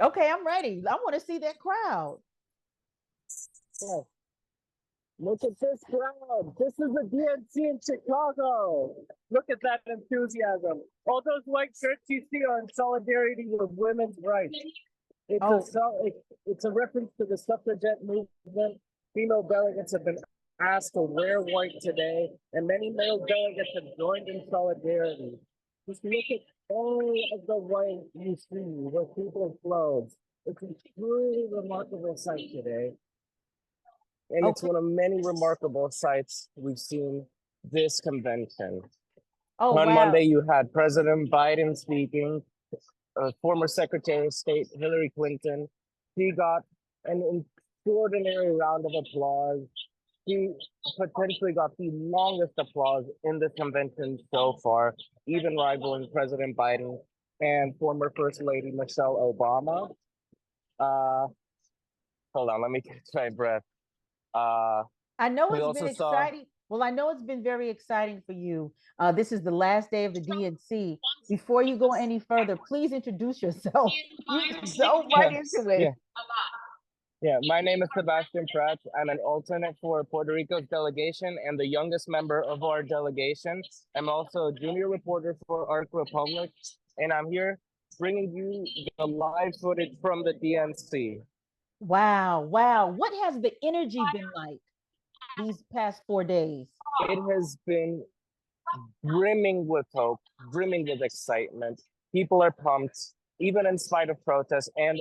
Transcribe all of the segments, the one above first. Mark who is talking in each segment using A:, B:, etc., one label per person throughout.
A: Okay, I'm ready. I want to see that crowd.
B: Yeah. Look at this crowd. This is the DNC in Chicago. Look at that enthusiasm. All those white shirts you see are in solidarity with women's rights. It's a
A: Oh,
B: so it's a reference to the suffragette movement. Female delegates have been asked to wear white today, and many male delegates have joined in solidarity. Just look at all of the white you see with people's clothes. It's a truly remarkable sight today, and it's
A: okay.
B: one of many remarkable sights we've seen this convention.
A: Oh,
B: On Monday,
A: wow.
B: you had President Biden speaking, former Secretary of State Hillary Clinton. She got an extraordinary round of applause. She potentially got the longest applause in the convention so far, even rivaling President Biden and former First Lady Michelle Obama. Uh, Hold on, let me catch my breath. Uh,
A: I know
B: we
A: it's been
B: also saw,
A: exciting. Well, I know it's been very exciting for you. This is the last day of the DNC. Before you go any further, please introduce yourself. You just dove right
B: yeah,
A: into
B: yeah,
A: it.
B: yeah. My name is Sebastian Prats. I'm an alternate for Puerto Rico's delegation and the youngest member of our delegation. I'm also a junior reporter for Ark Republic, and I'm here bringing you the live footage from the DNC.
A: Wow, wow. What has the energy been like these past 4 days?
B: It has been brimming with hope, brimming with excitement. People are pumped, even in spite of protests and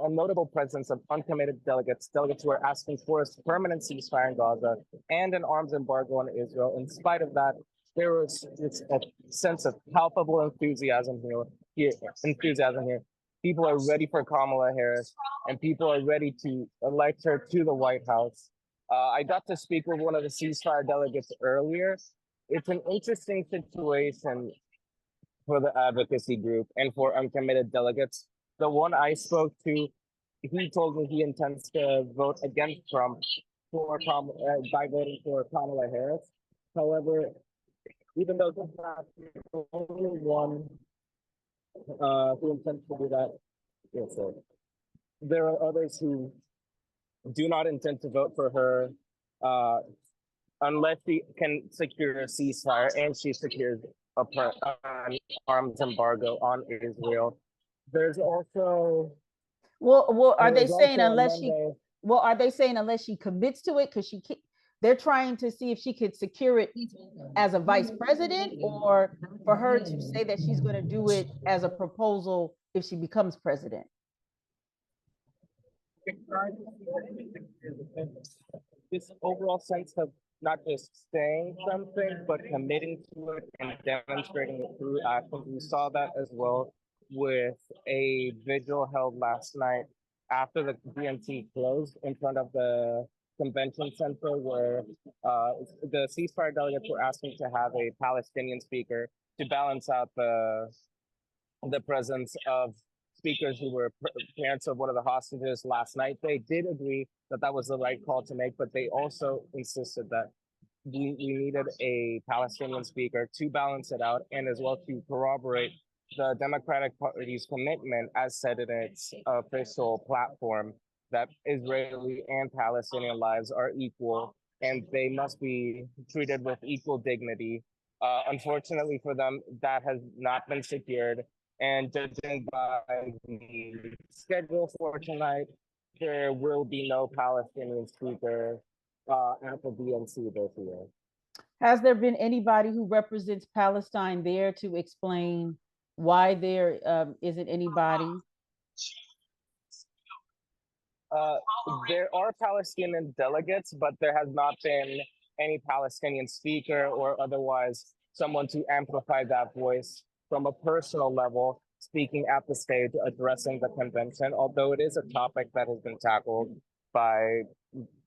B: a notable presence of uncommitted delegates, delegates who are asking for a permanent ceasefire in Gaza and an arms embargo on Israel. In spite of that, there was a sense of palpable enthusiasm here. People are ready for Kamala Harris, and people are ready to elect her to the White House. I got to speak with one of the ceasefire delegates earlier. It's an interesting situation for the advocacy group and for uncommitted delegates. The one I spoke to, he told me he intends to vote against Trump by voting for Kamala Harris. However, even though he's not the only one who intends to do that, yes, sir, there are others who do not intend to vote for her uh, unless she can secure a ceasefire and she secures an arms embargo on Israel. There's also
A: Well, are
B: there
A: they
B: was
A: saying
B: also on
A: unless she?
B: Monday.
A: Well, are they saying unless she commits to it because she can't? They're trying to see if she could secure it as a vice president, or for her to say that she's going to do it as a proposal if she becomes president.
B: This overall sense of not just saying something, but committing to it and demonstrating it through action. We saw that as well with a vigil held last night after the DNC closed in front of the convention center, where the ceasefire delegates were asking to have a Palestinian speaker to balance out the presence of speakers who were parents of one of the hostages last night. They did agree that that was the right call to make, but they also insisted that we needed a Palestinian speaker to balance it out and as well to corroborate the Democratic Party's commitment, as said in its official platform, that Israeli and Palestinian lives are equal and they must be treated with equal dignity. Unfortunately for them, that has not been secured. And judging by the schedule for tonight, there will be no Palestinian speaker at the DNC this year.
A: Has there been anybody who represents Palestine there to explain why there isn't anybody?
B: Uh, there are Palestinian delegates, but there has not been any Palestinian speaker or otherwise someone to amplify that voice from a personal level, speaking at the stage, addressing the convention, although it is a topic that has been tackled by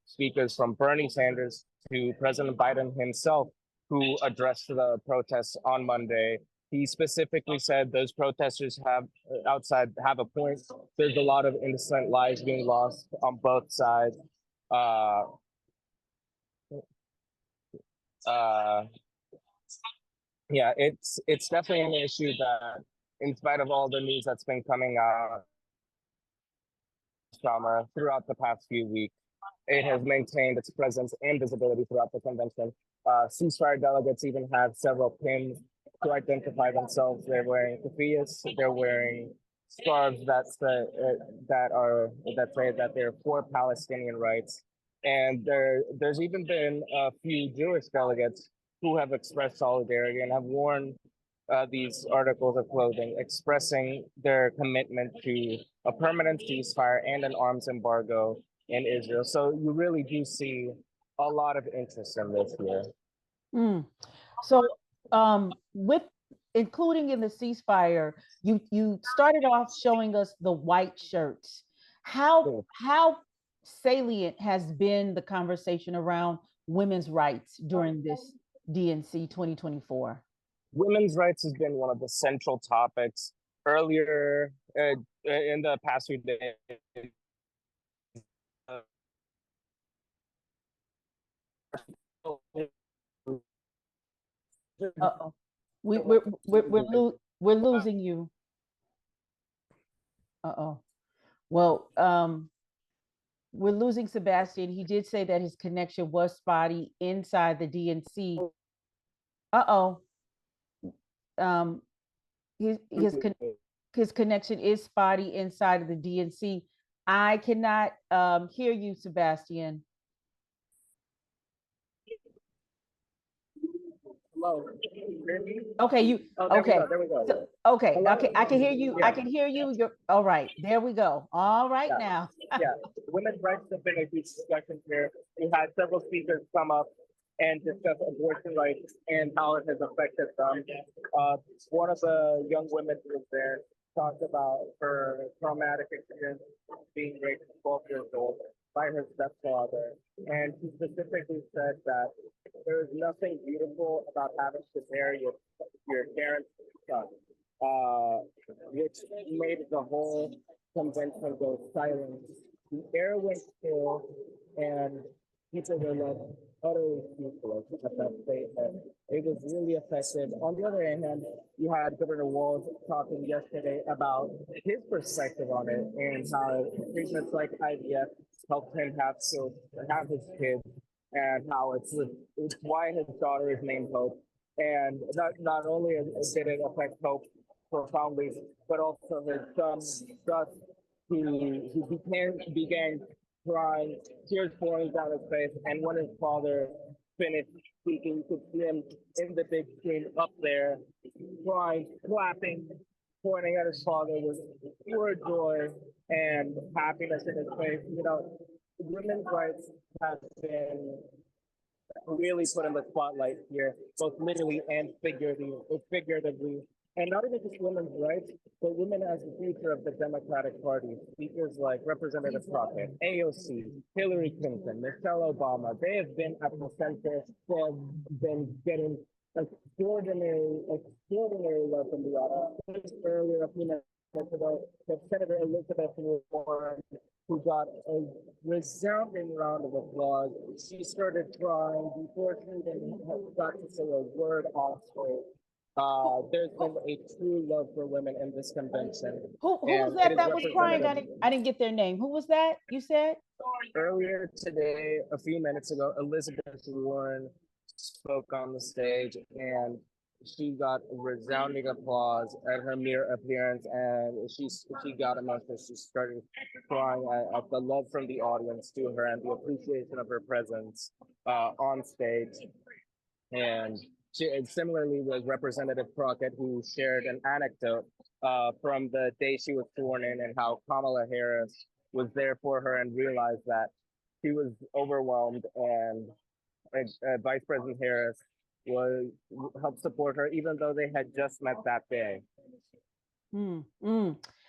B: speakers from Bernie Sanders to President Biden himself, who addressed the protests on Monday. He specifically said those protesters have outside have a point. There's a lot of innocent lives being lost on both sides. Uh, uh, yeah, it's definitely an issue that, in spite of all the news that's been coming out, trauma throughout the past few weeks. It has maintained its presence and visibility throughout the convention. Ceasefire delegates even have several pins to identify themselves. They're wearing keffiyehs, they're wearing scarves that say that they're for Palestinian rights. And there's even been a few Jewish delegates who have expressed solidarity and have worn these articles of clothing expressing their commitment to a permanent ceasefire and an arms embargo in Israel. So you really do see a lot of interest in this year.
A: So with including in the ceasefire, you started off showing us the white shirts. How salient has been the conversation around women's rights during this DNC 2024?
B: Women's rights has been one of the central topics earlier in the past few days.
A: Uh-oh. We're losing you. Uh-oh. Well, we're losing Sebastian. He did say that his connection was spotty inside the DNC. Uh-oh. His connection is spotty inside of the DNC. I cannot hear you, Sebastian.
B: Hello.
A: Okay, okay.
B: There we go.
A: So, okay,
B: Hello?
A: okay, I can hear you.
B: Yeah.
A: I can hear you. You're all right. There we go. All right
B: Yeah.
A: now.
B: Yeah, women's rights have been a huge discussion here. We had several speakers come up and discuss abortion rights and how it has affected them. One of the young women who was there talked about her traumatic experience being raped at 12 years old by her stepfather. And she specifically said that there is nothing beautiful about having to bear your parents' son, which made the whole convention go silent. The air went still, and people were like utterly speechless at that statement. It was really effective. On the other hand, you had Governor Walz talking yesterday about his perspective on it and how treatments like IVF helped him have his kids, and how it's why his daughter is named Hope. And not only did it affect Hope profoundly, but also his son Gus, who began crying, tears pouring down his face, and when his father finished speaking, you could see him in the big screen up there, crying, clapping, pointing at his father with pure joy and happiness in his face. You know, women's rights have been really put in the spotlight here, both literally and figuratively. And not even just women's rights, but women as the future of the Democratic Party. Speakers like Representative Crockett, AOC, Hillary Clinton, Michelle Obama, they have been at the center. They have been getting extraordinary love from the audience. Earlier, a few minutes ago, that Senator Elizabeth Warren, who got a resounding round of applause. She started crying before she even got to say a word off stage. There's been a true love for women in this convention.
A: Who was that was crying? I didn't get their name. Who was that you said?
B: Earlier today, a few minutes ago, Elizabeth Warren spoke on the stage, and she got resounding applause at her mere appearance, and she got emotional. She started crying at the love from the audience to her and the appreciation of her presence on stage. And similarly with Representative Crockett, who shared an anecdote from the day she was sworn in, and how Kamala Harris was there for her and realized that she was overwhelmed, and Vice President Harris helped support her, even though they had just met that day.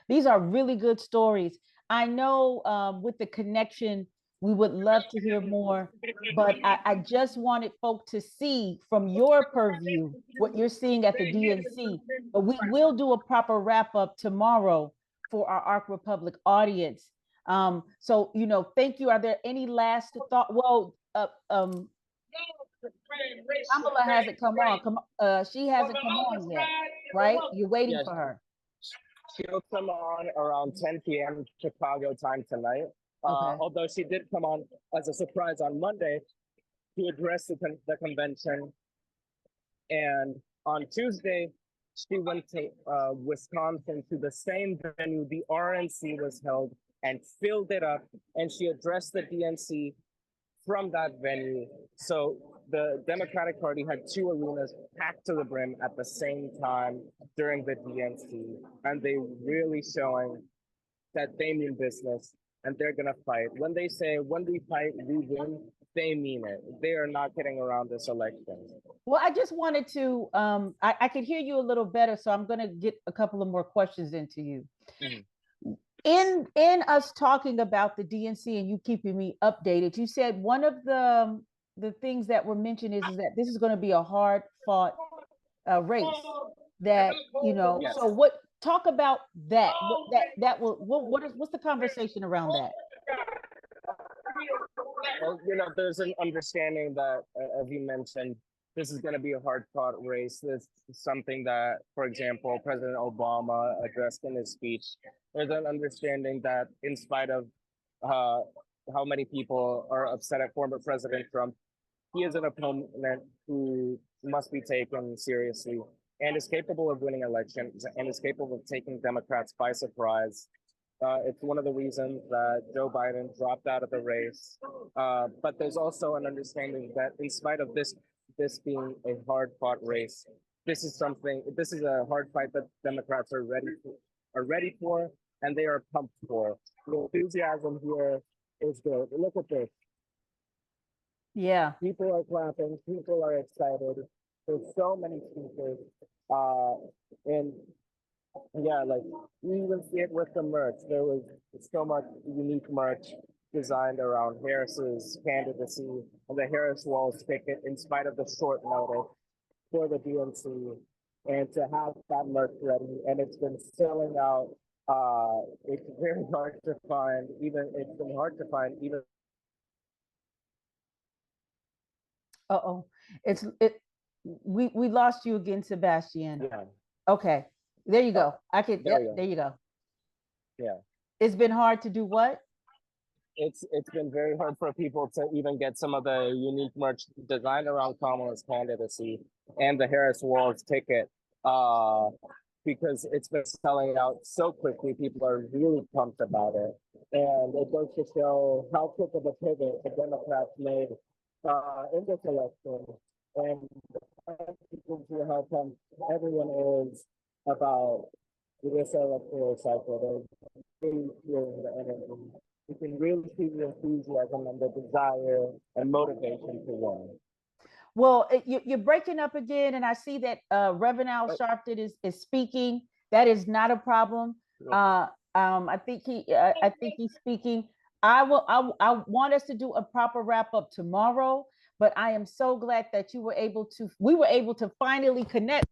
A: These are really good stories. I know with the connection, we would love to hear more, but I just wanted folk to see from your purview what you're seeing at the DNC. But we will do a proper wrap up tomorrow for our Ark Republic audience. So, you know, thank you. Are there any last thought? Well, Kamala hasn't come on. She hasn't come on yet, right? You're waiting for her.
B: She'll come on around 10 p.m. Chicago time tonight.
A: Okay.
B: Although she did come on as a surprise on Monday to address the convention. And on Tuesday, she went to Wisconsin to the same venue the RNC was held and filled it up. And she addressed the DNC from that venue. So the Democratic Party had two arenas packed to the brim at the same time during the DNC. And they really showing that they mean business and they're going to fight. When they say, when we fight, we win, they mean it. They are not getting around this election.
A: Well, I just wanted to, I could hear you a little better, so I'm going to get a couple of more questions into you. Mm-hmm. In us talking about the DNC and you keeping me updated, you said one of the things that were mentioned is that this is going to be a hard fought race. That, you know, yes. So what? Talk about that. What's the conversation around that?
B: Well, you know, there's an understanding that, as you mentioned, this is going to be a hard-fought race. This is something that, for example, President Obama addressed in his speech. There's an understanding that, in spite of how many people are upset at former President Trump, he is an opponent who must be taken seriously and is capable of winning elections and is capable of taking Democrats by surprise. It's one of the reasons that Joe Biden dropped out of the race. But there's also an understanding that in spite of this being a hard-fought race, this is a hard fight that Democrats are ready for, and they are pumped for. The enthusiasm here is good. Look at this.
A: Yeah.
B: People are clapping. People are excited. There's so many speakers. And yeah, like you even see it with the merch. There was so much unique merch designed around Harris's candidacy and the Harris Walls ticket, in spite of the short notice for the DNC, and to have that merch ready, and it's been selling out. It's very hard to find. It's been hard to find even.
A: We lost you again, Sebastian.
B: Yeah.
A: Okay. There you go. There you go.
B: Yeah.
A: It's been hard to do what?
B: It's been very hard for people to even get some of the unique merch designed around Kamala's candidacy and the Harris Walls ticket, because it's been selling out so quickly. People are really pumped about it. And it goes to show how quick of a pivot the Democrats made in this election. And how pumped everyone is about this electoral cycle. They're really feeling the energy. You can really see the enthusiasm and the desire and motivation to win.
A: Well, you're breaking up again, and I see that Reverend Al Sharpton is speaking. That is not a problem. I think he's speaking. I want us to do a proper wrap up tomorrow, but I am so glad that we were able to finally connect.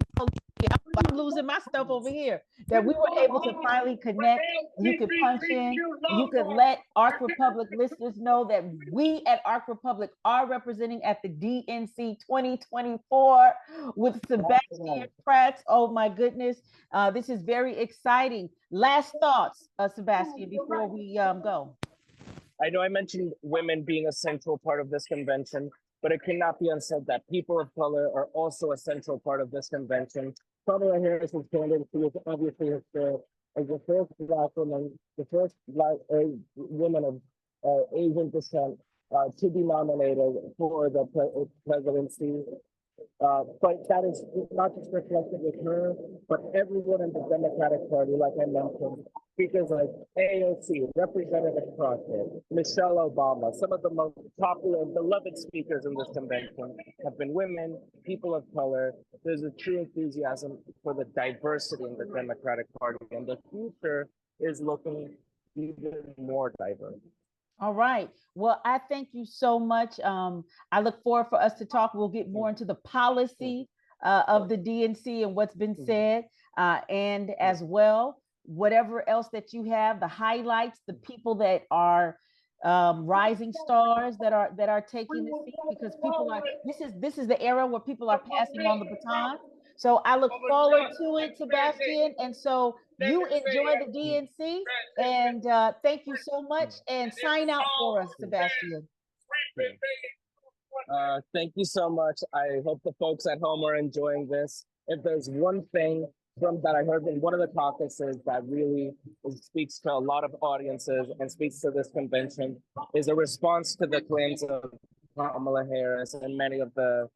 A: I'm losing my stuff over here. That we were able to finally connect. You could punch in. You could let Ark Republic listeners know that we at Ark Republic are representing at the DNC 2024 with Sebastiàn Prats. Oh my goodness, this is very exciting. Last thoughts, Sebastian, before we go.
B: I know I mentioned women being a central part of this convention, but it cannot be unsaid that people of color are also a central part of this convention. Kamala Harris's candidacy is obviously historic. As the first Black woman, the first Black woman of Asian descent to be nominated for the presidency. But that is not just reflected with her, but everyone in the Democratic Party, like I mentioned, speakers like AOC, Representative Crockett, Michelle Obama, some of the most popular and beloved speakers in this convention have been women, people of color. There's a true enthusiasm for the diversity in the Democratic Party, and the future is looking even more diverse.
A: All right. Well, I thank you so much. I look forward for us to talk. We'll get more into the policy of the DNC and what's been said, and as well, whatever else that you have, the highlights, the people that are rising stars that are taking the seat, because people are. This is the era where people are passing on the baton. So I look forward to it, Sebastian. And so You enjoy the DNC, and thank you so much. And sign out for us, Sebastian.
B: Thank you so much. I hope the folks at home are enjoying this. If there's one thing from that I heard in one of the caucuses that really speaks to a lot of audiences and speaks to this convention, is a response to the claims of Kamala Harris and many of the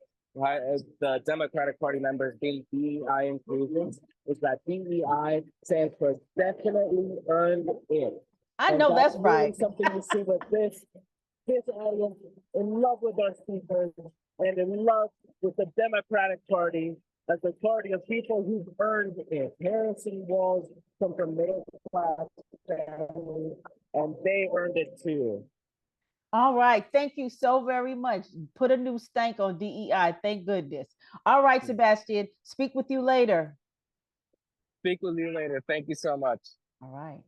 B: Democratic Party members being DEI inclusions, is that DEI stands for definitely earned it.
A: I know that's
B: really
A: right.
B: Something you see with this audience, in love with our speakers and in love with the Democratic Party as a party of people who've earned it. Harrison Walls come from middle class families, and they earned it too.
A: All right. Thank you so very much. Put a new stank on DEI. Thank goodness. All right, Sebastian. Speak with you later.
B: Speak with you later. Thank you so much.
A: All right.